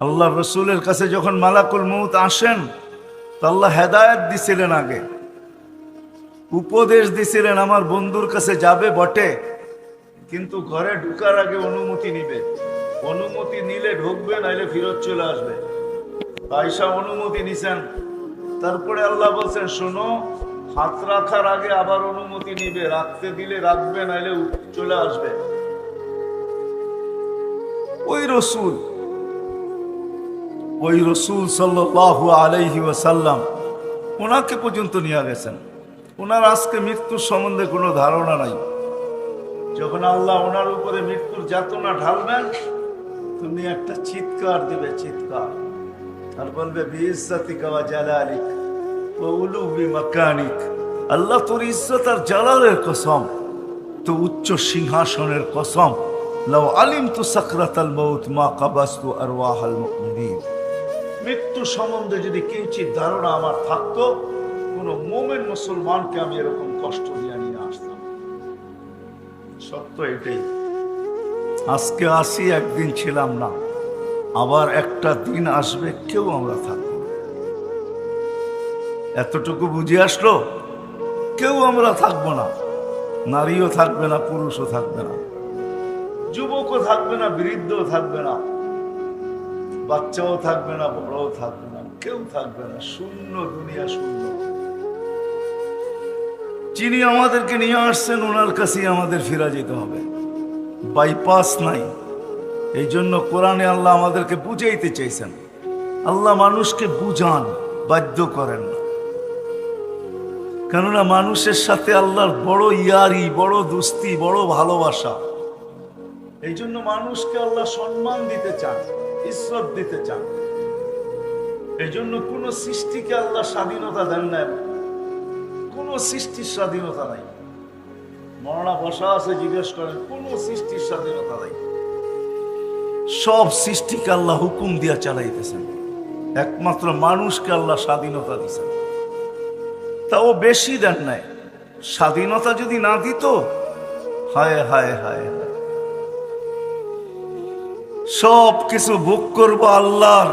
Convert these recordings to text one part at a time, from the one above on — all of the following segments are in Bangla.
আল্লাহ রসুলের কাছে যখন মালাকুল মউত আসেন তো আল্লাহ হেদায়েত দিছিলেন, আগে উপদেশ দিছিলেন আমার বন্ধুর কাছে যাবে বটে, কিন্তু ঘরে ঢুকার আগে অনুমতি নিবে, অনুমতি নিলে ঢুকবে, নাইলে ফিরত চলে আসবে। আয়েশা অনুমতি নিছেন, তারপরে আল্লাহ বলছেন শোনো, হাত রাখার আগে আবার অনুমতি নিবে, রাখতে দিলে রাখবে, নাইলে চলে আসবে। ওই রসুল সাল্লাল্লাহু আলাইহি ওয়াসাল্লাম ওনাকে পর্যন্ত নিয়ে গেছেন। ওনার আজকে মৃত্যুর সম্বন্ধে কোনো ধারণা নাই। যখন আল্লাহ ওনার উপরে মৃত্যুর যাতনা ঢালবেন, তুমি একটা চিৎকার দিবে, চিৎকার, আর বলবে বিইজ্জাতিকা ওয়া জালালিক ওয়া উলুবি মাকানিক, আল্লাহ তোর ইজ্জত আর জালালের কসম, তো উচ্চ সিংহাসনের কসম, লাউ আলিমতু সাকরাতাল মাউত মা কাবাসতু আরওয়াহাল মুমিনিন। মৃত্যু সম্বন্ধে যদি কিঞ্চিত ধারণা আমার থাকতো, কোন মোমেন মুসলমানকে আমি এরকম কষ্ট দিয়ে নিয়ে আসতাম। সত্য এটাই। আজকে আসি, একদিন ছিলাম না, আবার একটা দিন আসবে কেউ আমরা থাকবো না। এতটুকু বুঝে আসলো, কেউ আমরা থাকবো না, নারীও থাকবে না, পুরুষও থাকবে না, যুবকও থাকবে না, বৃদ্ধও থাকবে না, বাচ্চাও থাকবে না, বড়ও থাকবে না, কেউ থাকবে না, শূন্য দুনিয়া, শূন্য। যিনি আমাদেরকে নিয়ে আসছেন ওনার কাছেই আমাদের ফিরে যেতে হবে, বাইপাস নাই। এই জন্য কোরআনে আল্লাহ আমাদেরকে বুঝাইতে চাইছেন। আল্লাহ মানুষকে বুঝান, বাধ্য করেন না। কেননা মানুষের সাথে আল্লাহর বড় ইয়ারি, বড় দোস্তি, বড় ভালোবাসা। এই জন্য মানুষকে আল্লাহ সম্মান দিতে চান, ইজ্জত দিতে চান। এই জন্য কোন সৃষ্টিকে আল্লাহ স্বাধীনতা দেন না, কোন সৃষ্টির স্বাধীনতা নাই। মরনা বসা আছে, জিজ্ঞেস করেন, কোন সৃষ্টির স্বাধীনতা নাই। সব সৃষ্টিকে আল্লাহ হুকুম দিয়া চালাইতেছেন, একমাত্র মানুষকে আল্লাহ স্বাধীনতা দিচ্ছেন, তাও বেশি দেন নাই। স্বাধীনতা যদি না দিত, হায় হায় হায়, সব কিছু ভোগ করবো আল্লাহর,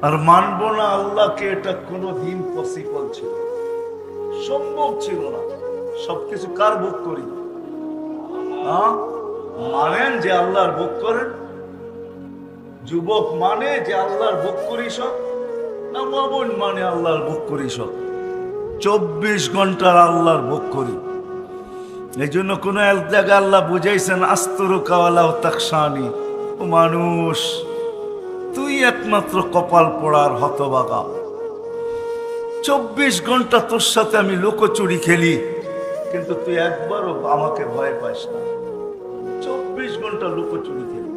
আর মানব না আল্লাহকে, এটা কোনোদিন পসিবল ছিল, সম্ভব ছিল না। সবকিছু কার ভোগ করি? মানেন যে আল্লাহর ভোগ করেন? যুবক মানে যে আল্লাহর ভোগ করি সব, না মামুন মানে আল্লাহর ভোগ করি সব? 24 ঘন্টার আল্লাহর ভোগ করি। এই জন্য কোন এক জায়গায় আল্লাহ বুঝাইছেন, আস্তরু কাওয়ালাও তাকসানি, ও মানুষ তুই একমাত্র কপাল পোড়ার হতভাগা। 24 ঘন্টা তোর সাথে আমি লুকোচুরি খেলি, কিন্তু তুই একবারও আমাকে ভয় পাস না। 24 ঘন্টা লুকোচুরি খেলি।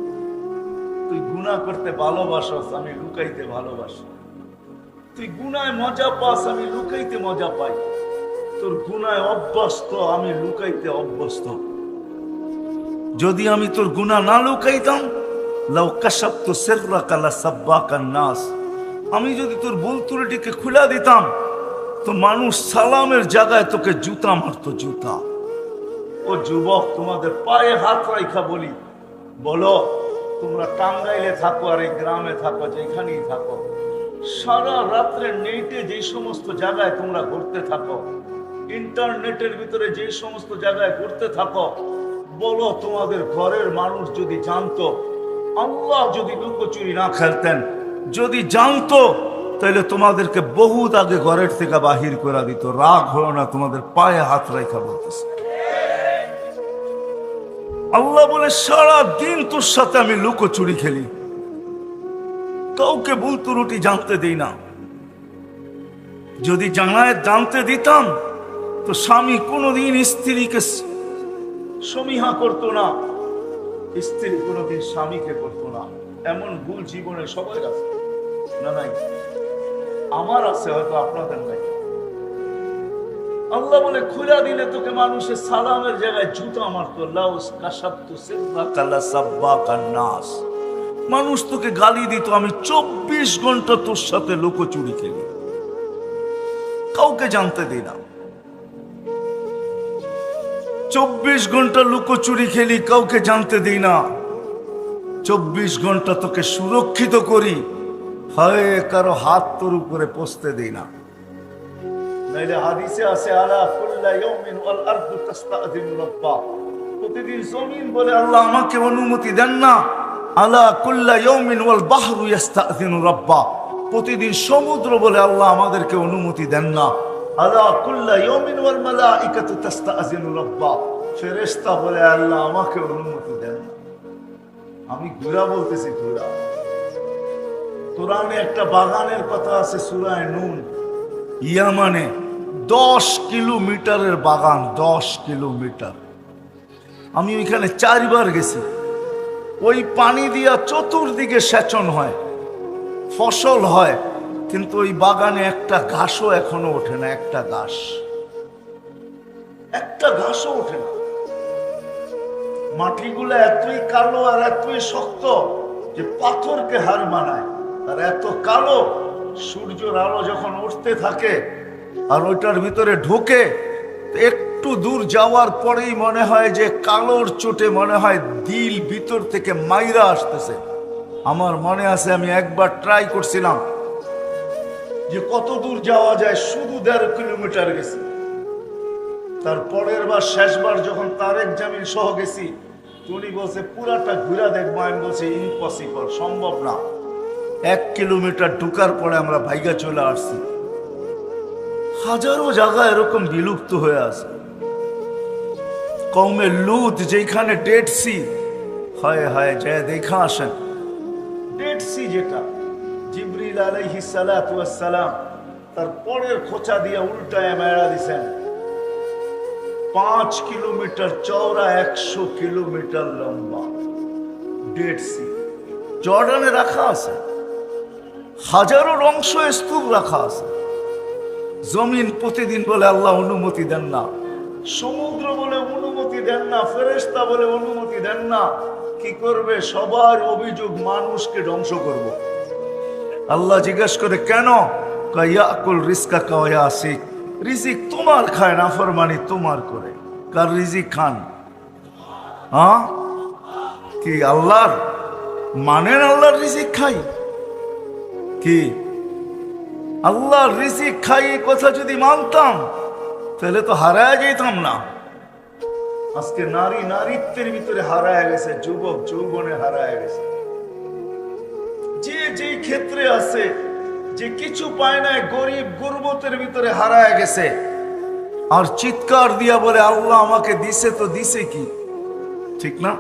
তুই গুনাহ করতে ভালোবাসস, আমি লুকাইতে ভালোবাসি। তুই গুনায় মজা পাস, আমি লুকাইতে মজা পাই। তোর গুনায় অভ্যস্ত, আমি লুকাইতে অভ্যস্ত। যদি আমি তোর গুনাহ না লুকাইতাম, লাউ কাশাফতু সিররাকা লাসাব্বাকান নাস, আমি যদি তোর ভুল ত্রুটিকে খুলে দিতাম, তো মানুষ সালামের জায়গায় তোকে জুতা মারতো, জুতা। ও যুবক, তোমাদের পায়ে হাত রাখা বলি, বলো তোমরা টাঙ্গাইলে থাকো আর এই গ্রামে থাকো, যেখানেই থাকো, সারা রাত্রে নেটে যে সমস্ত জায়গায় তোমরা ঘুরতে থাকো, ইন্টারনেটের ভিতরে যে সমস্ত জায়গায় ঘুরতে থাকো, বলো তোমাদের ঘরের মানুষ যদি জানতো, আল্লাহ যদি লুকোচুরি না খেলতেন, যদি জানতো, তাহলে তোমাদেরকে বহুত আগে ঘরের থেকে বাহির করে দিত। রাগ হলো না, তোমাদের পায়ে হাত রাখা বলতেছে। আল্লাহ বলে সারা দিন তোর সাথে আমি লুকোচুরি খেলি, কাউকে ভুল ত্রুটি জানতে দেই না। যদি জানতে দিতাম, তো স্বামী কোনোদিন স্ত্রীকে সমীহা করতো না, স্ত্রী কোনোদিন স্বামীকে করতো না। এমন ভুল জীবনে সবাই আছে, না নাই? আমার আছে, হয়তো আপনাদের নাই। আল্লাহ বলে খুলে দিলে তোকে মানুষের সালামের জায়গায় জুতা মারতো। মানুষ তোকে গালি দিত, আমি 24 ঘন্টা তোর সাথে লুকোচুরি খেলি, কাউকে জানতে দিই না। 24 ঘন্টা লুকোচুরি খেলি, কাউকে জানতে দিই না। 24 ঘন্টা তোকে সুরক্ষিত করি, হয় কারো হাত তোর উপরে পৌঁছতে দেই না। নাইলে হাদিসে আছে আলা কুল্লা ইয়াউমিন ওয়াল আরদু তাস্তাযিনু রাব্বা, প্রতিদিন জমিন বলে আল্লাহ আমাকে অনুমতি দেন না। আলা কুল্লা ইয়াউমিন ওয়াল বাহরু ইস্তাযিনু রাব্বা, প্রতিদিন সমুদ্র বলে আল্লাহ আমাদেরকে অনুমতি দেন না। আলা কুল্লা ইয়াউমিন ওয়াল মালাইকাতু তাস্তাযিনু রাব্বা, ফেরেশতা বলে আল্লাহ আমাকে অনুমতি দেন না। আমি ঘুরা বলতেছি ঘুরা। কোরআনে একটা বাগানের কথা আছে সূরা নূন, ইয়ামানে 10 কিলোমিটারের বাগান, 10 কিলোমিটার। আমি ওইখানে 4 বার গেছি। ওই পানি দিয়া চতুর্দিকে সেচন হয়, ফসল হয়, কিন্তু ওই বাগানে একটা ঘাসও এখনো ওঠে না, একটা ঘাসও ওঠে না। মাটিগুলো এতই কালো আর এতই শক্ত যে পাথরকে হার মানায়, আর এত কালো সূর্যের আলো যখন উঠতে থাকে আর ওইটার ভিতরে ঢোকে, একটু দূর যাওয়ার পরেই মনে হয় যে কালোর চোটে মনে হয় দিল ভিতর থেকে মাইরা আসতেছে। আমার মনে আছে আমি একবার ট্রাই করছিলাম যে কত দূর যাওয়া যায়, শুধু 1.5 কিলোমিটার গেছি। তারপরের বার শেষবার যখন তারেক জামিল সহ গেছি, উনি বলছে পুরাটা ঘুরা দেখবো। আমি বলছি ইম্পসিবল, সম্ভব না। 1 কিলোমিটার ঢুকার পরে আমরা ভাইগা চলে আসছি। হাজারো জায়গা এরকম বিলুপ্ত হয়ে আছে। কওমে লুত যেখানে ডেড সি, হায় হায় যায় দেখা আসেন। ডেড সি যেটা জিবরিল আলাইহিস সালাতু ওয়াস সালাম তার পরের খোঁচা দিয়ে উল্টায় মেরা দিছেন। 5 কিলোমিটার চওড়া, 100 কিলোমিটার লম্বা ডেড সি জর্ডানে রাখা আছে। হাজারো অংশ স্তূপ রাখা আছে। জমিন প্রতিদিন বলে আল্লাহ অনুমতি দেন না, সমুদ্র বলে অনুমতি দেন না, ফেরেশতা বলে অনুমতি দেন না। কি করবে? সবার অভিযোগ মানুষকে ধ্বংস করব। আল্লাহ জিজ্ঞেস করে কেন? ইয়াকুল রিজকা কাওয়াসিক, রিজিক তোমার খায়, নাফরমানি তোমার করে। কার রিজিক খান? হ্যাঁ কি আল্লাহর? মানেন আল্লাহর রিজিক খাই? কি আল্লাহর রিজিক খাই এই কথা যদি মানতাম তাহলে তো হারায় যেতাম না। আজকে নারী নারীত্বের ভিতরে হারায় গেছে, যুবক যৌবনে হারায় গেছে। যে যেই ক্ষেত্রে আছে, যে কিছু পায় না, গরিব গুরবতের ভিতরে হারায় গেছে। আর চিৎকার দিয়া বলে আল্লাহ আমাকে দিছে, তো দিছে কি? ঠিক না?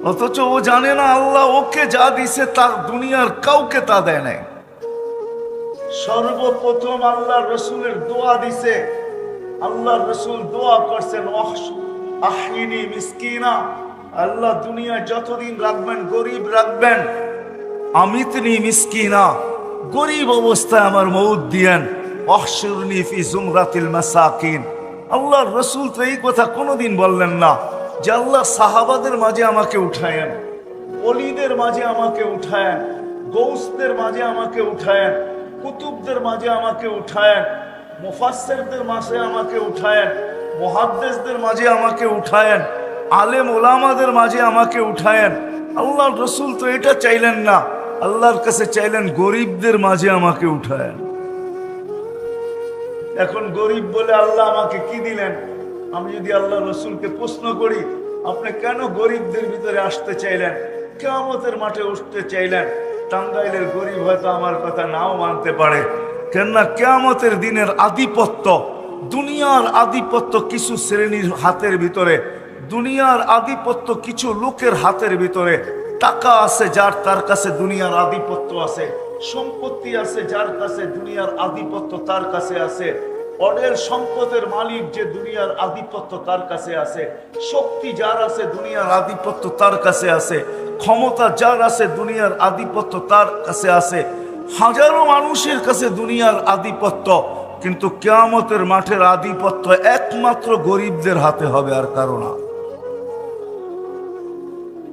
অথচ ও জানে না আল্লাহ ওকে যা দিছে তার দুনিয়ার কাউকে তা দেয় নাই। সর্বপ্রথম আল্লাহ রসুলের দোয়া দিছে। আল্লাহ রসুল দোয়া করছেন আহইনি মিসকিনা, আল্লাহ দুনিয়া যতদিন রাখবেন গরিব রাখবেন। আমিতনি মিসকিনা, গরিব অবস্থায় আমার মউত দিয়েন। ওয়াহশুরনি ফি জুমরাতিল মাসাকিন। আল্লাহর রসুল তো এই কথা কোনোদিন বললেন না যে আল্লাহ সাহাবাদের মাঝে আমাকে উঠায়েন, ওলিদের মাঝে আমাকে উঠায়েন, গৌসদের মাঝে আমাকে উঠায়েন, কুতুবদের মাঝে আমাকে উঠায়েন, মুফাসসিরদের মাঝে আমাকে উঠায়েন, মুহাদ্দিসদের মাঝে আমাকে উঠায়েন, আলেম ওলামাদের মাঝে আমাকে উঠায়েন। আল্লাহর রসুল তো এটা চাইলেন না, আল্লাহর কাছে চাইলেন গরিবদের মাঝে আমাকে উঠায়েন। এখন গরিব বলে আল্লাহ আমাকে কি দিলেন? আমি যদি আল্লাহ রসুলকে প্রশ্ন করি আপনি কেন গরিবদের ভিতরে আসতে চাইলেন, কিয়ামতের মাঠে উঠতে চাইলেন, টাঙ্গাইলের গরিব হয়তো আমার কথা নাও মানতে পারে। কেননা কিয়ামতের দিনের আধিপত্য, দুনিয়ার আধিপত্য কিছু শ্রেণীর হাতের ভিতরে, দুনিয়ার আধিপত্য কিছু লোকের হাতের ভিতরে। টাকা আছে যার, তার কাছে দুনিয়ার আধিপত্য আছে। সম্পত্তি আছে যার কাছে, দুনিয়ার আধিপত্য তার কাছে আছে। অডেল সম্পদের মালিক যে, দুনিয়ার আধিপত্য তার কাছে আছে। শক্তি যার আছে, দুনিয়ার আধিপত্য তার কাছে আছে। ক্ষমতা যার আছে, দুনিয়ার আধিপত্য তার কাছে আছে। হাজারো মানুষের কাছে দুনিয়ার আধিপত্য, কিন্তু কিয়ামতের মাঠের আধিপত্য একমাত্র গরিবদের হাতে হবে, আর কারো না।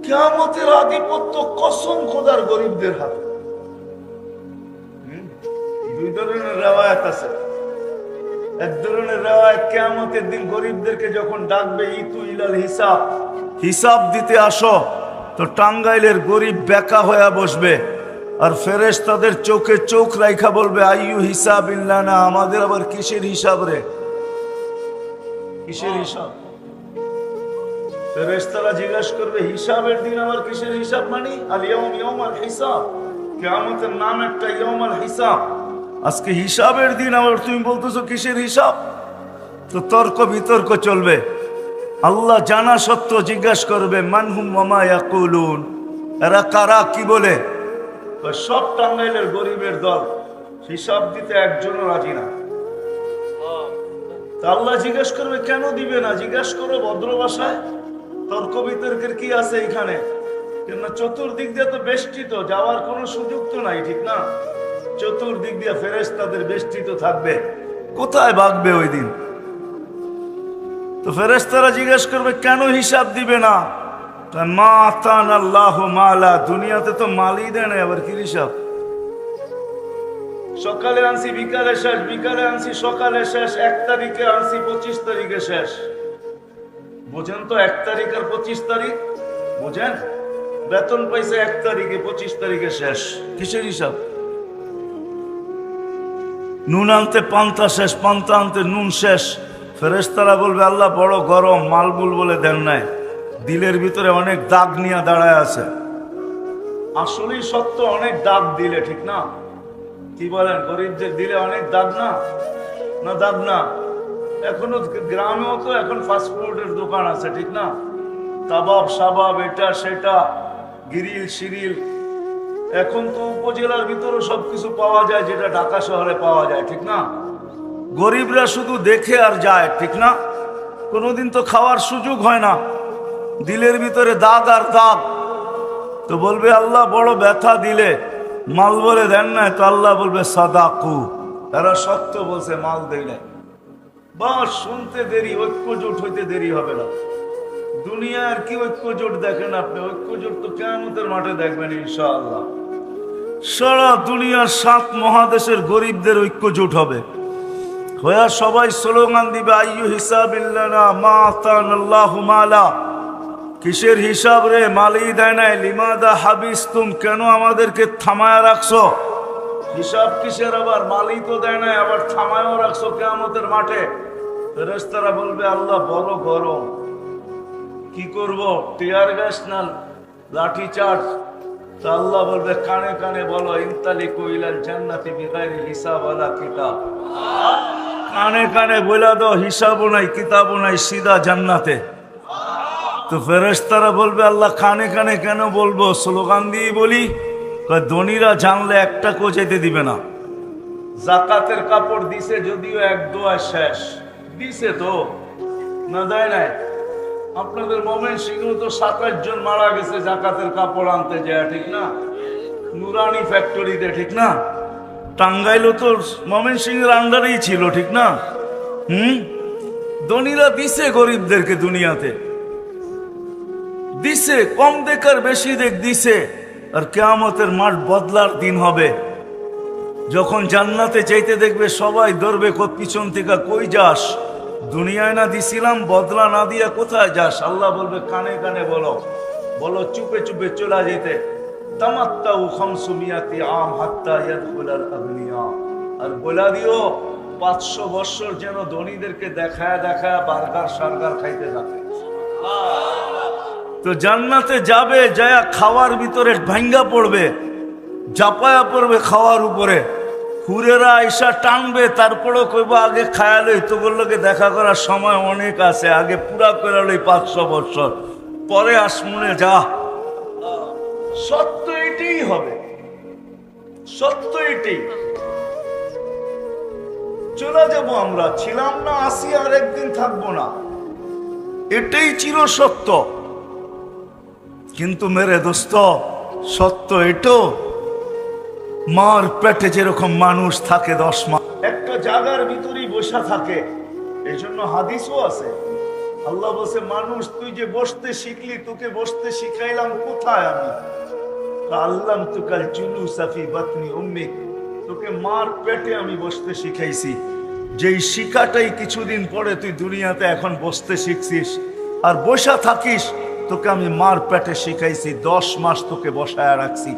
কিয়ামতের আধিপত্য কসম খোদার গরিবদের হাতে। দুই ধরনের রিওয়ায়াত আছে। এক ধরনের রিওয়ায়াত কিয়ামতের দিন গরিবদেরকে যখন ডাকবে, ইতু ইলাল হিসাব, হিসাব দিতে আসো। তো টাঙ্গাইলের গরিব বেকা হয়ে বসবে, আর ফেরেশতাদের চোখে চোখ রাইখা বলবে আইয়ু হিসাব ইল্লানা, আমাদের আবার কিসের হিসাব রে, কিসের হিসাব? ফেরেশতারা জিজ্ঞাসা করবে হিসাবের দিন আবার কিসের হিসাব? মানে আল ইয়াউম ইয়াউমাল হিসাব, কিয়ামতের নাম একটা ইয়াউমাল হিসাব। আজকে হিসাবের দিন আবার তুমি বলতেছো কিসের হিসাব? তো তর্ক বিতর্ক চলবে। আল্লাহ জানা সত্ত্বেও জিজ্ঞাসা করবে মানহুম ওয়া মা ইয়াকুলুন, এরা কারা, কি বলে? সব টাঙ্গাইলের গরিবের দল, হিসাব দিতে একজনও রাজি না। তা আল্লাহ জিজ্ঞেস করবে কেন দিবে না? জিজ্ঞেস করো ভদ্র ভাষায়। তর্ক বিতর্কের কি আছে এখানে? কেননা চতুর্দিক দিয়ে তো বেষ্টিত, যাওয়ার কোনো সুযোগ তো নাই, ঠিক না? চতুর্দিক দিয়ে ফেরেশতাদের বেষ্টিত থাকবে, কোথায় ভাগবে ওই দিন? তো ফেরেশতারা জিজ্ঞেস করবে কেন হিসাব দিবে না? মা আতান আল্লাহু মালা, দুনিয়াতে তো মালই দেয় না, আবার কি হিসাব? সকালে আনছি বিকালে শেষ, বিকালে আনছি সকালে শেষ, 1 তারিখে আনছি 25 তারিখে শেষ। বোঝেন তো 1 তারিখ আর 25 তারিখ বোঝেন? বেতন পাইছে 1 তারিখে, 25 তারিখে শেষ, কিসের হিসাব? নুন আনতে পান্তা শেষ, পান্তা আনতে নুন শেষ। ফেরেশতারা বলবে আল্লাহ বড় গরম, মালবুল বলে দেন নাই, দিলের ভিতরে অনেক দাগ নিয়ে দাঁড়ায় আছে। আসলেই সত্য, অনেক দাগ দিলে, ঠিক না? কি বলেন, গরিবদের দিলে অনেক দাগ না? না দাগ না? এখনো গ্রামেও তো এখন ফাস্টফুডের দোকান আছে, ঠিক না? কাবাব সাবাব, এটা সেটা, গিরিল শিরিল, এখন তো উপজেলার ভিতরে সবকিছু পাওয়া যায় যেটা ঢাকা শহরে পাওয়া যায়, ঠিক না? গরিবরা শুধু দেখে আর যায়, ঠিক না? কোনোদিন তো খাওয়ার সুযোগ হয় না, দিলের ভিতরে দাগ আর দাগ। তো বলবে আল্লাহ বড় ব্যথা দিলে, মাল বলে দেন না। তো আল্লাহ বলবে সাদাকু, তারা সত্য বলছে, মাল দেয় না। বাস শুনতে দেরি, ঐক্যজোট হইতে দেরি হবে না। দুনিয়ার কি ঐক্যজোট দেখেন আপনি? ঐক্যজোট তো কিয়ামতের মাঠে দেখবেন ইনশাআল্লাহ। সারা দুনিয়ার 7 মহাদেশের গরিবদের ঐক্যজোট হবে, হয়ে সবাই স্লোগান দিবে আইয়ু হিসাবিল্লানা মা আতানাল্লাহু মালা, কিসের হিসাব রে, মালই দেয় নাই। লিমাদা হাবিস্তুম, কেন আমাদেরকে থামায়া রাখছো? হিসাব কিসের আবার? মালই তো দেয় নাই, আবার থামায়াও রাখছো কিয়ামতের মাঠে। ফেরেশতারা বলবে আল্লাহ বড় গরম, কি করব, টিয়ার গ্যাস না লাঠি চার্জ? তো আল্লাহ বলবে কানে কানে বলো ইনতালিকু ইলাল জান্নাতি বিগাইরি হিসাব ওয়ালা কিতাব, কানে কানে বলে দাও হিসাবও নাই কিতাবও নাই, সিধা জান্নাতে। তো ফেরেশতারা বলবে আল্লাহ কানে কানে কেন বলবো? স্লোগান দিয়ে বলি, ধনীরা জানলে একটা কো যেতে দিবে না। জাকাতের কাপড় দিছে যদিও 1 দোয়া শেষ, দিছে তো না দেয় নাই? আপনাদের ময়মনসিংহ তো 27 জন মারা গেছে জাকাতের কাপড় আনতে যায়, ঠিক না? নুরানি ফ্যাক্টরিতে, ঠিক না? টাঙ্গাইলও তো ময়মনসিংহের আন্ডারেই ছিল, ঠিক না? ধনীরা দিছে গরিবদেরকে, দুনিয়াতে দিছে, কম দেখার বেশি দেখ দিছে। আর কিয়ামতের মাঠ বদলার দিন হবে, যখন জান্নাতে চাইতে দেখবে সবাই ধরবে পিছন থেকে, কই যাস? দুনিয়ায় না দিছিলাম, বদলা না দিয়া কোথায় যাস? আল্লাহ বলবে কানে কানে বলো, বলো চুপে চুপে চলে যেতে। তামাত্তাউ 500 আম হাত্তা ইয়াদখুলাল আগনিয়া, আর বলা দিও 500 বছর যেন ধনীদেরকে দেখায় দেখায় বার্গার সার্গার খাইতে থাকে। তো জান্নাতে যাবে, যায়া খাওয়ার ভিতরে ভাঙ্গা পড়বে, জাপায়া পড়বে খাওয়ার উপরে, হুরেরা আইসা টানবে, তারপরেও কইবা আগে খায়ালই তো বললোকে দেখা করার সময় অনেক আছে, আগে পুরা করে লই 500 বছর পরে আসমুনে যা। সত্য এটাই হবে, সত্য এটাই। চলে যাব আমরা, ছিলাম না, আসি, আর একদিন থাকবো না, এটাই চির সত্য। কিন্তু মেরে দোস্ত, সত্য এটো, মার পেটে যেরকম মানুষ থাকে 10 মাস একটা জায়গার ভিতরেই বসা থাকে। এই জন্য হাদিসও আছে, আল্লাহ বলছে মানুষ তুই যে বসতে শিখলি, তোকে বসতে শিখাইলাম কোথায়? আমি আল্লাহ তুকাল জুলুসা ফি বাতনি উম্মিক, তোকে মার পেটে আমি বসতে শিখাইছি। যেই শিখাটাই কিছুদিন পরে তুই দুনিয়াতে এখন বসতে শিখছিস আর বসা থাকিস, তোকে আমি মার পেটে শিখাইছি, 10 মাস তোকে বসায় রাখছি,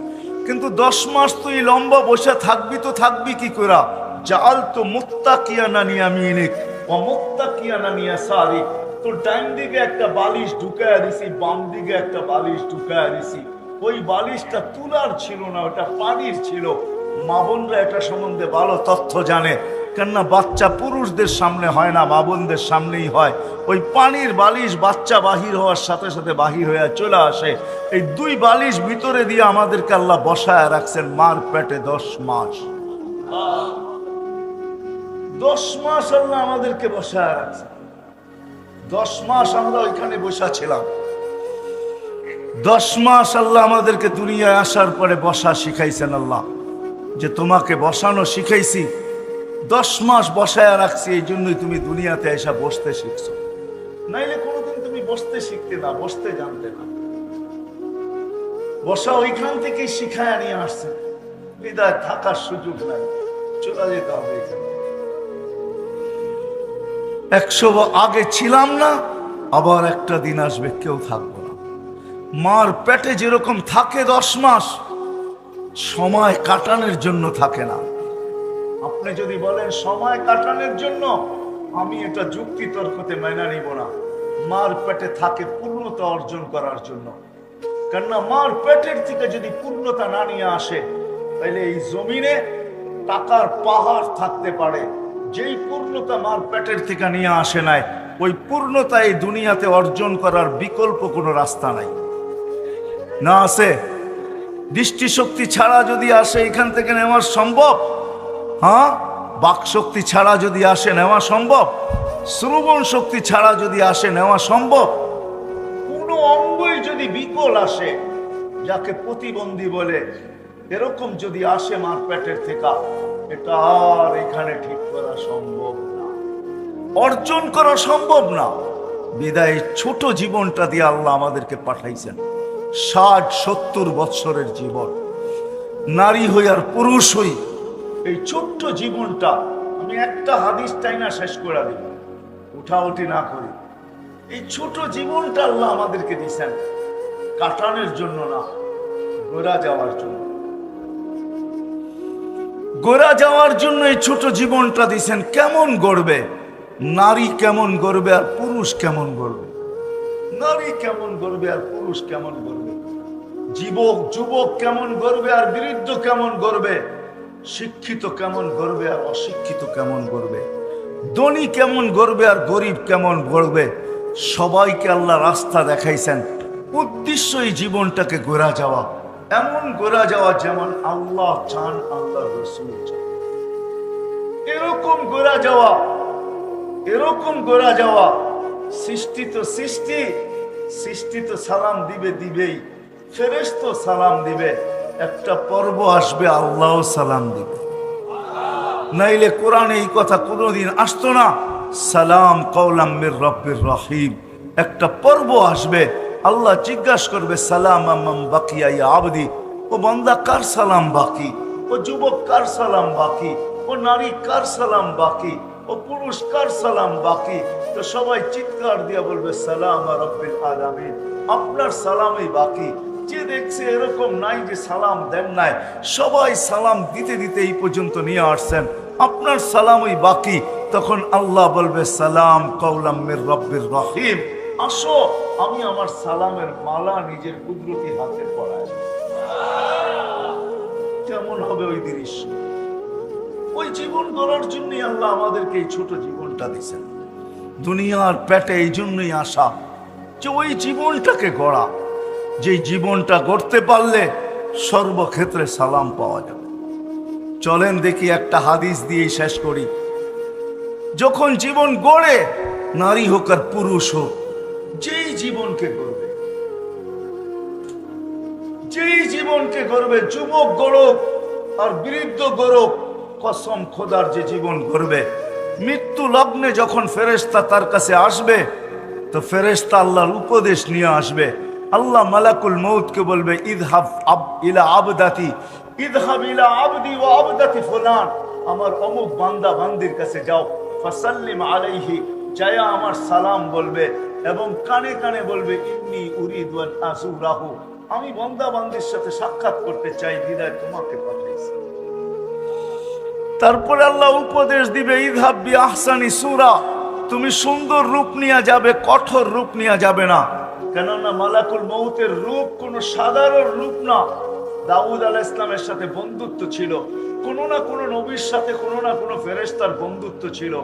কিন্তু 10 মাস তুই লম্বা বসে থাকবি তো থাকবি কি করে? জাল তো মুত্তাকিয়ানা ইয়ামিনিক ওয়া মুত্তাকিয়ানা ইয়াসারিক, তোর ডান দিকে একটা বালিশ ঢুকায় দিছি, বাম দিকে একটা বালিশ ঢুকায় দিছি। ওই বালিশটা তুলার ছিল না, ওটা পানির ছিল। মা বোনরা এটা সম্বন্ধে ভালো তথ্য জানে, কেননা বাচ্চা পুরুষদের সামনে হয় না, মা বোনদের সামনেই হয়। ওই পানির বালিশ বাচ্চা বাহির হওয়ার সাথে সাথে বাহির হয়ে চলে আসে। এই 2 বালিশ ভিতরে দিয়ে আমাদেরকে আল্লাহ বসায় রাখছেন মার পেটে 10 মাস। 10 মাস আল্লাহ আমাদেরকে বসায় রাখছেন। 10 মাস আমরা ওইখানে বসা ছিলাম। 10 মাস আল্লাহ আমাদেরকে দুনিয়ায় আসার পরে বসা শিখাইছেন। আল্লাহ যে তোমাকে বসানো শিখাইছি, 10 মাস বসায় রাখছি, এই জন্যই তুমি দুনিয়াতে এসে বসতে শিখছো। নাইলে কোনোদিন তুমি বসতে শিখতে না, বসতে জানতে না। বসা ওইখান থেকেই শিখায় নিয়ে আসছে। বিদায় থাকার সুযোগ নাই, চলে যেতে হবে এখানে। 100 আগে ছিলাম না, আবার একটা দিন আসবে কেউ থাকবো না। মার পেটে যেরকম থাকে 10 মাস, সময় কাটানোর জন্য থাকে না। আপনি যদি বলেন সময় কাটানোর জন্য, আমি এটা যুক্তি তর্কতে মেনে নিব না। মার পেটে থাকে পূর্ণতা অর্জন করার জন্য। কেননা মার পেটের থেকে যদি পূর্ণতা না নিয়ে আসে, তাহলে এই জমিনে টাকার পাহাড় থাকতে পারে। যেই পূর্ণতা মার পেটের থেকে নিয়ে আসে নাই, ওই পূর্ণতা এই দুনিয়াতে অর্জন করার বিকল্প কোনো রাস্তা নাই। না আছে? দৃষ্টিশক্তি ছাড়া যদি আসে এখান থেকে নেওয়া সম্ভব? হ্যাঁ, বাক শক্তি ছাড়া যদি আসে নেওয়া সম্ভব? শ্রবণ শক্তি ছাড়া যদি আসে নেওয়া সম্ভব? কোন অঙ্গই যদি বিকল আসে, যাকে প্রতিবন্ধী বলে, এরকম যদি আসে মার পেটের থেকে, এটা আর এখানে ঠিক করা সম্ভব না, অর্জন করা সম্ভব না। বিদায় ছোট জীবনটা দিয়ে আল্লাহ আমাদেরকে পাঠাইছেন। 60-70 বৎসরের জীবন, নারী হই আর পুরুষ হই, এই ছোট্ট জীবনটা আমি একটা হাদিস টাইনা শেষ করে দিব, উঠাউঠি না করি। এই ছোট জীবনটা আল্লাহ আমাদেরকে দিয়েছেন কাটানোর জন্য না, গোড়া যাওয়ার জন্য। গোড়া যাওয়ার জন্য এই ছোট জীবনটা দিয়েছেন। কেমন গড়বে? নারী কেমন গড়বে আর পুরুষ কেমন গড়বে? নারী কেমন গড়বে আর পুরুষ কেমন গড়বে? যুবক কেমন গড়বে আর বৃদ্ধ কেমন গড়বে? শিক্ষিত কেমন গড়বে আর অশিক্ষিত কেমন গড়বে? ধনী কেমন গড়বে আর গরিব কেমন গড়বে? সবাইকে আল্লাহ রাস্তা দেখাইছেন। উদ্দেশ্য এই জীবনটাকে গোড়া যাওয়া, এমন গোড়া যাওয়া যেমন আল্লাহ চান, আল্লাহ রাসূল চান। এরকম গোড়া যাওয়া, এরকম গোড়া যাওয়া। সৃষ্টি তো সালাম দিবেই, ফেরেশতা সালাম দিবে। একটা পর্ব আসবে আল্লাহ সালাম দিবে, নাইলে কোরআনে এই কথা কোনোদিন আসতো না। সালাম কওলাম মির রব্বির রহিম। একটা পর্ব আসবে, আল্লাহ জিজ্ঞাসা করবে সালাম আমান বাকিয়া ইয়া আবদি। ও বান্দা, কার সালাম বাকি? ও যুবক, কার সালাম বাকি? ও নারী, কার সালাম বাকি? ও পুরুষ, কার সালাম বাকি? তো সবাই চিৎকার দিয়ে বলবে সালাম রাব্বিল আলামিন, আপনার সালামই বাকি। যে দেখছে এরকম নাই যে সালাম দেন নাই, সবাই সালাম দিতে দিতে এই পর্যন্ত নিয়ে আসছেন, আপনার সালামই বাকি। তখন আল্লাহ বলবে সালাম কওলাম মির রব্বির রহিম, আসো আমি আমার সালামের মালা নিজের কুদরতি হাতে পরাই। কেমন হবে ওই দৃশ্য? ওই জীবন গড়ার জন্যই আল্লাহ আমাদেরকে এই ছোট জীবনটা দিয়েছেন। দুনিয়ার পেটে এই জন্যই আসা যে ওই জীবনটাকে গড়া, যে জীবনটা গড়তে পারলে সর্বক্ষেত্রে সালাম পাওয়া যাবে। চলেন দেখি একটা হাদিস দিয়ে শেষ করি। যখন জীবন গড়ে, নারী হোক আর পুরুষ হোক, যেই জীবনকে গড়বে, যেই জীবনকে গড়বে, যুবক গড়ক আর বৃদ্ধ গড়ক, কসম খোদার যে জীবন গড়বে, মৃত্যু লগ্নে যখন ফেরেশতা তার কাছে আসবে, তো ফেরেশতা আল্লাহর উপদেশ নিয়ে আসবে। আল্লাহ মালাকুল মউতকে বলবে ইযহাব ইলা আবদাতি, ইযহাব ইলা আবদি ওয়া আবদাতি ফুলান, আমার অমুক বান্দা বান্দির কাছে যাও, ফাসাল্লিম আলাইহি, যায়া আমার সালাম বলবে। এবং কানে কানে বলবে ইন্নী উরিদু আন আযুরাহু, আমি বান্দা বান্দির সাথে সাক্ষাৎ করতে চাই, বিদায় তোমাকে পাঠাইছি। তারপরে আল্লাহ উপদেশ দিবে ইযহাব বি আহসানি সূরা, তুমি সুন্দর রূপ নিয়ে যাবে, কঠোর রূপ নিয়ে যাবে না। কেননা মালাকুল মউতের রূপ কোনো সাধারণ রূপ না। দাউদ আলাইহিস সালামের সাথে বন্ধুত্ব ছিল, কোনো না কোনো নবীর সাথে কোনো না কোনো ফেরেশতার বন্ধুত্ব ছিল,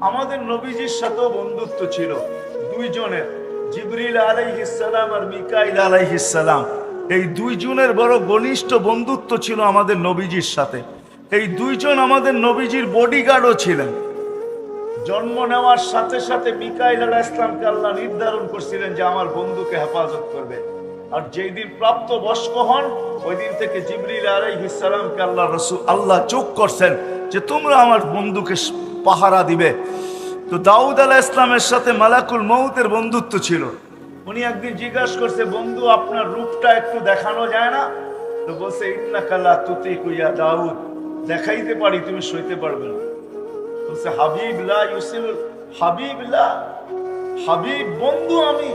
আমাদের নবীজির সাথেও বন্ধুত্ব ছিল দুইজনের, জিবরিল আলাইহিস সালাম আর মিকাইল আলাইহিস সালাম। এই দুইজনের বড় ঘনিষ্ঠ বন্ধুত্ব ছিল আমাদের নবীজির সাথে। এই দুইজন আমাদের নবীজির বডিগার্ডও ছিলেন। জন্ম নেওয়ার সাথে সাথে মিকাইল আলাইহিস সালামকে আল্লাহ নির্ধারণ করছিলেন যে আমার বন্ধুকে হেফাজত করবে। আর যেই দিন প্রাপ্ত বয়স্ক হন ওই দিন থেকে জিবরিল আলাইহিস সালামকে আল্লাহ চোখ করছেন যে তোমরা আমার বন্ধুকে পাহারা দিবে। তো দাউদ আলাইহিস সালামের সাথে মালাকুল মউতের বন্ধুত্ব ছিল। উনি একদিন জিজ্ঞাসা করছে, বন্ধু আপনার রূপটা একটু দেখানো যায় না? তো বলছে ইন্নাকা লা তুতিকু ইয়া দাউদ, দেখাইতে পারি, তুমি সইতে পারবে না। বলছে হাবিব লা ইউসিল, হাবিব লা, হাবিব বন্ধু আমি,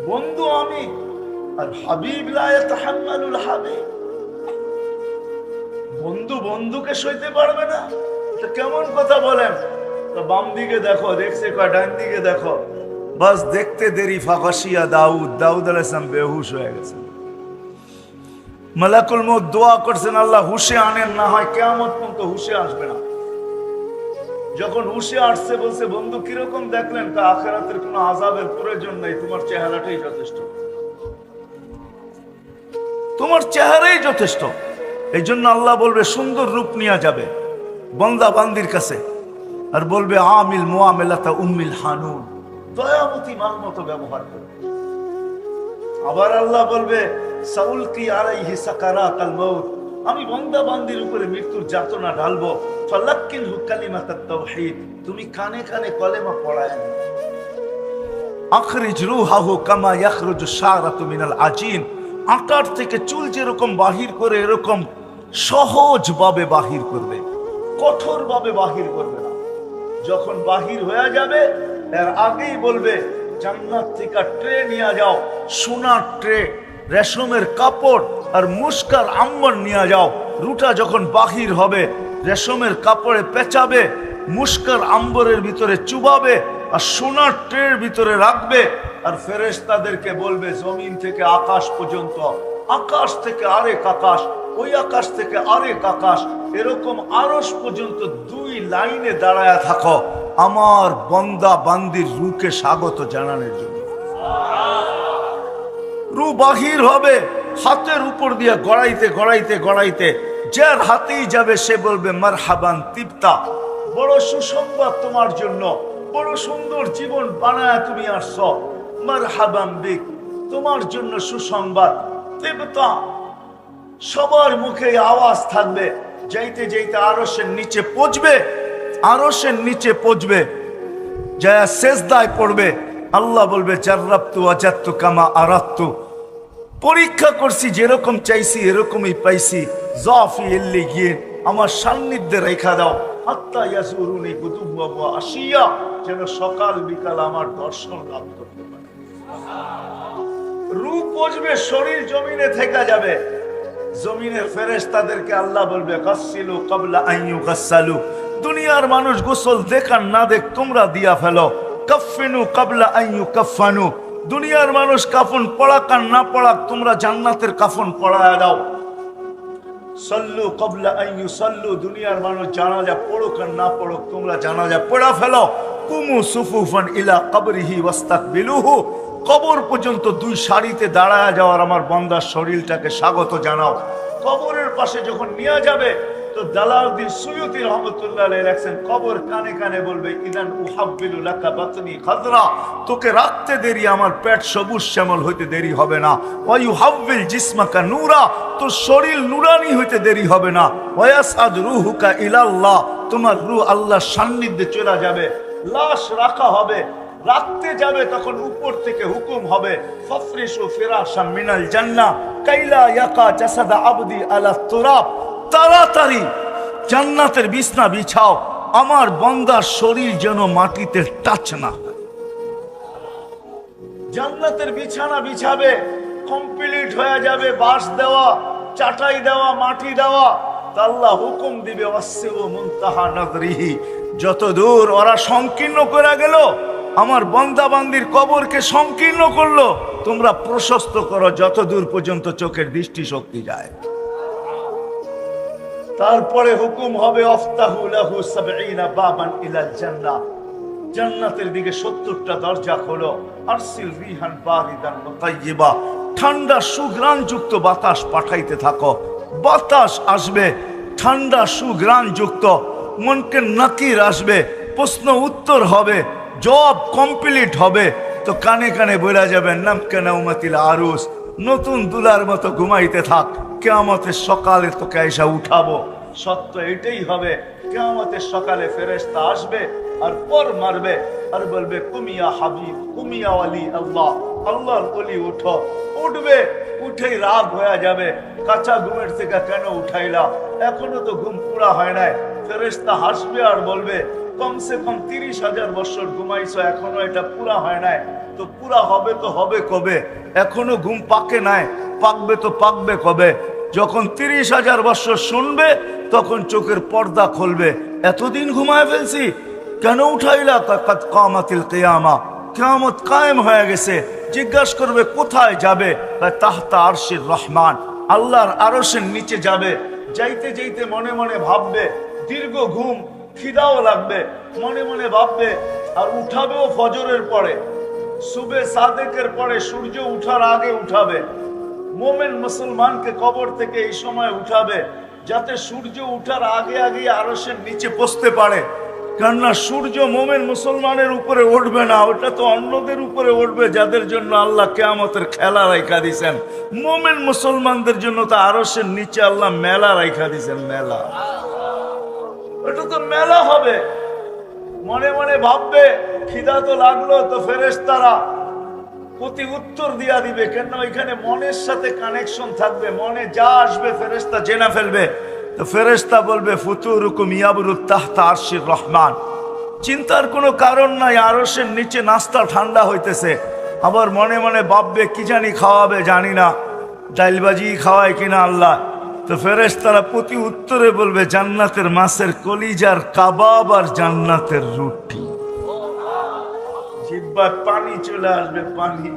বন্ধু আমি, আর হাবিব লা ইয়াতাহাম্মালুল হাবিব, বন্ধু বন্ধুকে সইতে পারবে না, তো কেমন কথা বলেন? তো বাম দিকে দেখো, দেখছে কয় ডান দিকে দেখো, বাস দেখতে দেরি ফাগাশিয়া দাউদ, দাউদ আলাইহিস সালাম বেহুশ হয়ে গেছে। মালাকুল মউত দোয়া করছেন আল্লাহ হুশে আনেন, না হয় কিয়ামত পর্যন্ত হুশে আসবে না। যখন হুশে আসছে বলছে বন্ধু কিরকম দেখলেন? তা আখিরাতের কোনো আযাবের প্রয়োজন নাই, তোমার চেহারাটাই যথেষ্ট, তোমার চেহারাই যথেষ্ট। এই জন্য আল্লাহ বলবে সুন্দর রূপ নিয়ে যাবে বান্দা বান্দির কাছে, আর বলবে আমিল মুআমিলাতা উম্মিল হানুন, দয়ামতী মার মতো ব্যবহার করবে। আবার আল্লাহ বলবে সাউলকি আলাইহি সাকারাতাল মাউত, আমি বান্দা বান্দির উপরে মৃত্যুর যাতনা ঢালবো। ফালাক্কিনহু কালিমাতাত তাওহীদ, তুমি কানে কানে কলেমা পড়ায় না। আখরিজ রূহাহু কামা ইয়াখরুজু শারাতু মিনাল আজিন, আটার থেকে চুল যেরকম বাহির করে এরকম সহজভাবে বাহির করবে, কঠোরভাবে বাহির করবে না। যখন বাহির হয়ে যাবে এর আগেই বলবে জান্নাত থেকে ট্রে নিয়ে যাও, সোনার ট্রে, রেশমের কাপড় আর মুস্কার আম্বর নিয়ে যাও। রুটা যখন বাহির হবে রেশমের কাপড়ে পেঁচাবে, মুস্কার আম্বরের ভিতরে চুবাবে আর সোনার ট্রের ভিতরে রাখবে। আর ফেরেশতাদেরকে বলবে জমিন থেকে আকাশ পর্যন্ত, আকাশ থেকে আরেক আকাশ, ওই আকাশ থেকে আরেক আকাশ, এরকম আরশ পর্যন্ত দুই লাইনে দাঁড়ায় থাকো আমার বান্দা বান্দির রূকে স্বাগত জানানোর জন্য। রূহ বাহির হবে হাতের উপর দিয়ে গড়াইতে গড়াইতে গড়াইতে, যার হাতেই যাবে সে বলবে মারহাবান তিবতা, বড় সুসংবাদ তোমার জন্য, বড় সুন্দর জীবন বানায় তুমি আসছো, মারহাবান বিক, তোমার জন্য সুসংবাদ। তিবতা, সবার মুখে আওয়াজ থাকবে। যাইতে যাইতে আরশের নিচে পৌঁছবে, আরশের নিচে পৌঁছবে, যা সেজদায় পড়বে। আল্লাহ বলবে জাররাবতু ওয়াজাদতু কামা আরাদতু, পরীক্ষা করছি যেরকম চাইছি এরকমই পাইছি। যাফি ইল্লিগিন, আমার সান্নিধ্যে রেখা দাও। হাত্তা ইয়াসুরুনি গুদুওয়া ওয়া আশিয়া, যেন সকাল বিকাল আমার দর্শন লাভ করতে পারে। রূহ পৌঁছবে, শরীর জমিনে থেকে যাবে। জমিনের ফেরেশতাদেরকে আল্লাহ বলবে গাসসিলু ক্বাবলা আন ইউগাসসালু, দুনিয়ার মানুষ গোসল দেখান না দেখ তোমরা দিয়া ফেলো। কাফফিনু ক্বাবলা আন ইউকাফফানু, দুনিয়ার মানুষ কাফন পড়াক আর না পড়াক তোমরা জান্নাতের কাফন পড়ায়া দাও। সাল্লু ক্বাবলা আন ইউসাল্লু, দুনিয়ার মানুষ জানাজা পড়ুক আর না পড়ুক তোমরা জানাজা পড়া ফেলো। কুমু সুফুফান ইলা কবরিহি ওয়াস্তাকবিলুহু, কবর পর্যন্ত দুই সারিতে দাঁড়ায় যাওয়ার আমার বান্দার শরীরটাকে স্বাগত জানাও। কবরের পাশে যখন নিয়ে যাবে তো জালালউদ্দিন সুয়ুতী রহমাতুল্লাহ আলাইহি লেখেন, কবর কানে কানে বলবে ইদান উহাব্বিলু লাকা বাতনি খাদরা, তোকে রাখতে দেরি আমার পেট সবুজ শ্যামল হইতে দেরি হবে না। ওয়া ইউহাব্বিল জিসমাকা নূরা, তোর শরীর নুরানি হইতে দেরি হবে না। ওয়া ইয়াসআদ রূহুকা ইলাল্লাহ, তোমার রূহ আল্লাহর সান্নিধ্যে চলে যাবে। লাশ রাখা হবে, রাখতে যাবে তখন উপর থেকে হুকুম হবে ফাফরিশু ফিরাশাম মিনাল জান্নাহ কাইলা ইয়াকা জাসাদা আবদি আলা তুরাব, তাড়াতাড়ি জান্নাতের বিছনা বিছাও, আমার বান্দার শরীর যেন মাটিতে টাচ না হয়। জান্নাতের বিছানা বিছাবে, কমপ্লিট হয়ে যাবে, বাঁশ দেওয়া, চাটাই দেওয়া, মাটি দেওয়া, তা আল্লাহ হুকুম দিবে ওয়াসিউ মুনতাহা নাযরিহি, যত দূর ওরা সংকীর্ণ করে গেল, আমার বান্দা বান্দির কবরকে সংকীর্ণ করলো, তোমরা প্রশস্ত করো যত দূর পর্যন্ত চোখের দৃষ্টি শক্তি যায়। তারপরে হুকুম হবে আফতাহু লাহু ৭০ বাবান ইলাল জান্নাহ, জান্নাতের দিকে ৭০টা দরজা খোলো। আরসিল রিহান বারিদান ওয়া তাইয়্যিবা, ঠান্ডা সুঘ্রাণ যুক্ত বাতাস পাঠাইতে থাকো। বাতাস আসবে ঠান্ডা সুঘ্রাণ যুক্ত, মনকে নাকির আসবে, প্রশ্ন উত্তর হবে, জব কমপ্লিট হবে, তো কানে কানে বলা যাবে নামকে নাউমাতিল আরুস, নতুন দুলার মতো ঘুমাইতে থাক, কিয়ামতের সকালে তোকে এসে উঠাবো। সত্য এটাই হবে, কিয়ামতের সকালে ফেরেশতা আসবে আর পর মারবে আর বলবে কুমিয়া হাবিব, কুমিয়া ওয়ালি আল্লাহ, আল্লাহর ওলি উঠো। উঠবে, উঠেই রাগ হয়ে যাবে, কাঁচা ঘুমের থেকে কেন উঠাইলা, এখনো তো ঘুম পুরা হয় নাই। ফেরেশতা হাসবে আর বলবে কমসে কম ৩০,০০০ বছর ঘুমাইছো, এখনো এটা পুরা হয় নাই, তো পুরা হবে তো হবে কবে, এখনো ঘুম পাকে নাই, পাকবে তো পাকবে কবে। যখন ৩০,০০০ বছর শুনবে তখন চোখের পর্দা খুলবে, এতদিন ঘুমায় ফেলছি, কেন উঠাইলা? কাদ কামাতিল কিয়ামা, কিয়ামত কায়েম হয়ে গেছে। জিজ্ঞাসা করবে কোথায় যাবে? তাহতা আরশির রহমান, আল্লাহর আরশের নিচে যাবে। যাইতে যাইতে মনে মনে ভাববে, দীর্ঘ ঘুম, খিদাও লাগবে, মনে মনে ভাববে, আর উঠাবেও ফজরের পরে, সুবে সাদেকের পরে, সূর্য উঠার আগে উঠাবে। মোমেন মুসলমানকে কবর থেকে এই সময় উঠাবে যাতে সূর্য উঠার আগে আগে আরশের নিচে পৌঁছতে পারে। কেননা সূর্য মোমেন মুসলমানের উপরে উঠবে না, ওটা তো অন্যদের উপরে উঠবে যাদের জন্য আল্লাহ কিয়ামতের খেলা রাইখা দিয়েছেন। মোমেন মুসলমানদের জন্য তো আরশের নিচে আল্লাহ মেলা রাইখা দিয়েছেন, মেলা, ওটা তো মেলা হবে। মনে মনে ভাববে খিদা তো লাগলো, তো ফেরেশতারা প্রতি উত্তর দিয়া দিবে, কেন এখানে মনের সাথে কানেকশন থাকবে, মনে যা আসবে ফেরেশতা জেনে ফেলবে। তো ফেরেশতা বলবে ফুতুরুকুম ইয়াবরুত তাহতা আরশির রহমান, চিন্তার কোনো কারণ নাই, আরশের নিচে নাস্তা ঠান্ডা হইতেছে। আবার মনে মনে ভাববে কি জানি খাওয়াবে, জানি না, ডাইলবাজি খাওয়ায় কিনা আল্লাহ। তো ফেরেশতারা প্রতি উত্তরে বলবে জান্নাতের মাছের কলিজার কাবাব আর জান্নাতের রুটি। জিহ্বায় পানি চলে আসবে, পানি,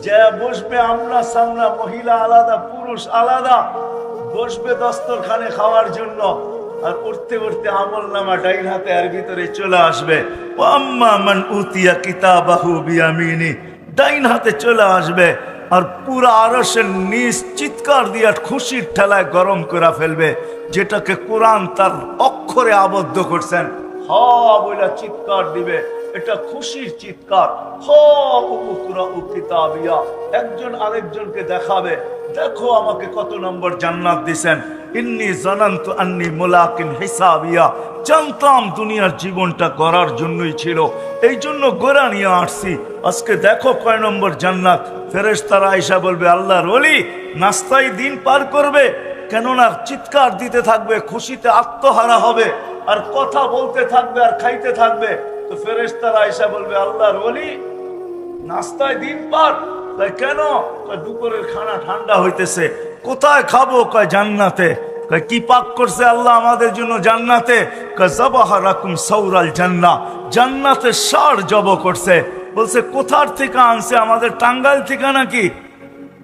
যা বসবে আমরা সামনা, মহিলা আলাদা, পুরুষ আলাদা, বসবে দস্তরখানে খাওয়ার জন্য, আর উঠতে উঠতে আমল নামা ডাইন হাতে আর ভিতরে চলে আসবে। আম্মা মান উতিয়া কিতাবাহু বিয়ামিনি, ডাইন হাতে চলে আসবে, আর পুরা আরশের নিচ চিৎকার দিয়া খুশির ঠেলায় গরম করে ফেলবে, যেটাকে কোরআন তার অক্ষরে আবদ্ধ করছেন। হা বইলা চিৎকার দিবে, এটা খুশির চিৎকার। কিতাবিয়া, একজন আরেকজনকে দেখাবে, দেখো আমাকে কত নম্বর জান্নাত দিছেন। ইন্নী জানান্তু আন্নী মুলাকিন হিসাবিয়া, জানতাম দুনিয়ার জীবনটা গড়ার জন্যই ছিল, এই জন্য গোড়া নিয়ে আসছি, আজকে দেখো কয় নম্বর জান্নাত। ফেরেশতারা আয়েশা বলবে আল্লাহর ওলি নাস্তায় দিন পার করবে, কেননা চিৎকার দিতে থাকবে, খুশিতে আত্মহারা হবে, আর কথা বলতে থাকবে আর খাইতে থাকবে। তো ফেরেশতারা আয়েশা বলবে আল্লাহর ওলি নাস্তায় দিন পার, তাই কেন? দুপুরের খানা ঠান্ডা হইতেছে, কোথায় খাবো? কয় জান্নাতে। কি পাক করছে আল্লাহ আমাদের জন্য জান্নাতে? যাবাহারাকুম সাওরাল জান্নাহ, জান্নাতের ষাঁড় জব করছে। বলছে কোথার থেকে আনছে? আমাদের টাঙ্গাইল থেকে নাকি?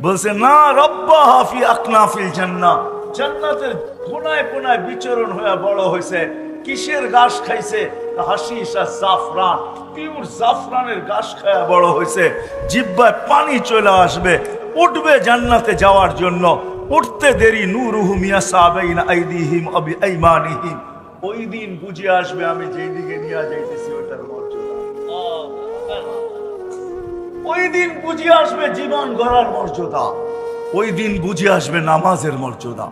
বলছে না, রব্বাহা ফি আকনাফিল জান্নাহ, জান্নাতের কোনায় কোনায় বিচরণ হয়ে বড় হয়েছে। কিসের ঘাস খাইছে? হাশিশ আর জাফরান, পিওর জাফরানের ঘাস খায়া বড় হয়েছে। জিহ্বায় পানি চলে আসবে, উঠবে জান্নাতে যাওয়ার জন্য, উঠতে দেরি নূরুহুম ইয়াসা বাইনা আইদিহিম ওয়া বিআইমানিহিম, ওই দিন বুঝে আসবে আমি যেই দিকে নিয়ে যাইতেছি ওটার মর্যাদা। ওই দিন বুঝে আসবে জীবন গড়ার মর্যাদা, ওই দিন বুঝে আসবে নামাজের মর্যাদা,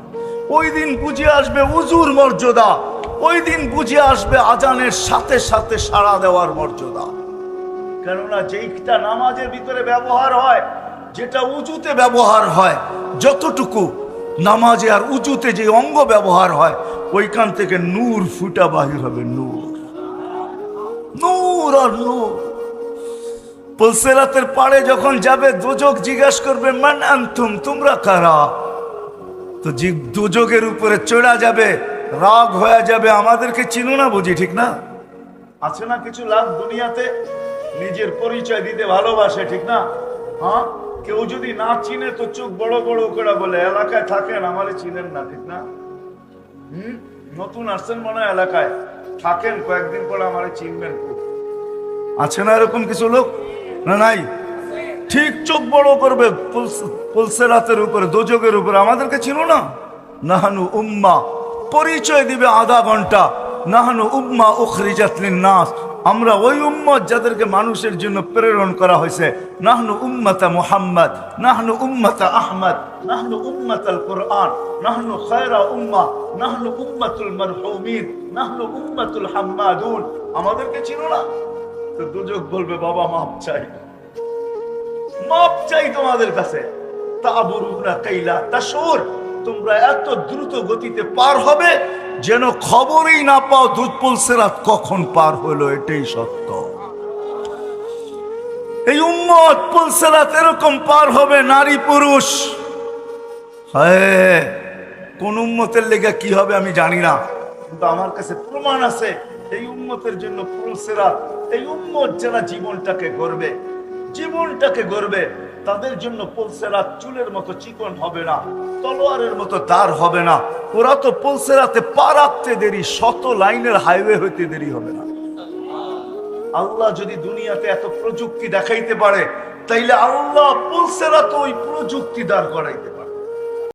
ওই দিন বুঝে আসবে উজুর মর্যাদা, ওই দিন বুঝে আসবে আজানের সাথে সাথে সাড়া দেওয়ার মর্যাদা। কেননা যেইটা নামাজের ভিতরে ব্যবহার হয়, যেটা উজুতে ব্যবহার হয়, যতটুকু নামাজে আর উজুতে যে অঙ্গ ব্যবহার হয়, ওইখান থেকে নূর ফুটা বাহির হবে, নূর, নূর আর নূর। পুলসিরাতের পাড়ে যখন যাবে দোজক জিজ্ঞাসা করবে মান আনতুম, তোমরা কারা? তো দুযোগের উপরে চড়া যাবে, রাগ হয়ে যাবে, আমাদেরকে চিনো না বুঝি, ঠিক না? আছে না কিছু লাভ দুনিয়াতে নিজের পরিচয় দিতে ভালোবাসে, ঠিক না? হ্যাঁ, কেউ যদি না চিনে তো চোখ বড় বড় করে বলে এলাকায় থাকেন আমারে চিনেন না, ঠিক না? নতুন আসছেন মনে হয় এলাকায়, থাকেন কয়েকদিন পরে আমারে চিনবেন। আছে না এরকম কিছু লোক? না নাই? ঠিক চোখ বড় করবে পুলসিরাতের উপরে, দোজকের উপরে, আমাদেরকে চিনো না? নাহানু উম্মা, পরিচয় দিবে আধা ঘন্টা, নাহানু উম্মা উখরিজাত লিন-নাস, আমরা ওই উম্মত যাদেরকে মানুষের জন্য প্রেরণ করা হয়েছে। নাহনু উম্মতা মুহাম্মদ, নাহনু উম্মতা আহমদ, নাহনু উম্মতাল কুরআন, নাহনু খায়রা উম্মাহ, নাহনু উম্মতুল মারহুমিন, নাহনু উম্মতুল হাম্মাদুন। আমাদেরকে চিনো না? তো দুজক বলবে বাবা মাপ চাই, মাপ চাই তোমাদের কাছে। তাবুরুনা কাইলা তাশুর, তোমরা এত দ্রুত গতিতে পার হবে যেন খবরই না পাও পুলসিরাত কখন পার হলো। এটাই সত্য। এই উম্মত পুলসিরাত এরকম পার হবে, নারী পুরুষ। হ্যাঁ, কোন উম্মতের লেগে কি হবে আমি জানি না, কিন্তু আমার কাছে প্রমাণ আছে এই উম্মতের জন্য পুলসিরাত, এই উম্মত যারা জীবনটাকে গড়বে, জীবনটাকে গড়বে, তাদের জন্য পুলসিরাত চুলের মতো চিকন হবে না, তলোয়ারের মতো দার হবে না। ওরা তো পুলসিরাতে পা রাখতে দেরি, শত লাইনের হাইওয়ে হইতে দেরি হবে না। আল্লাহ যদি দুনিয়াতে এত প্রযুক্তি দেখাইতে পারে, তাইলে আল্লাহ পুলসিরাতে ওই প্রযুক্তি দাঁড় করাইতে পারে।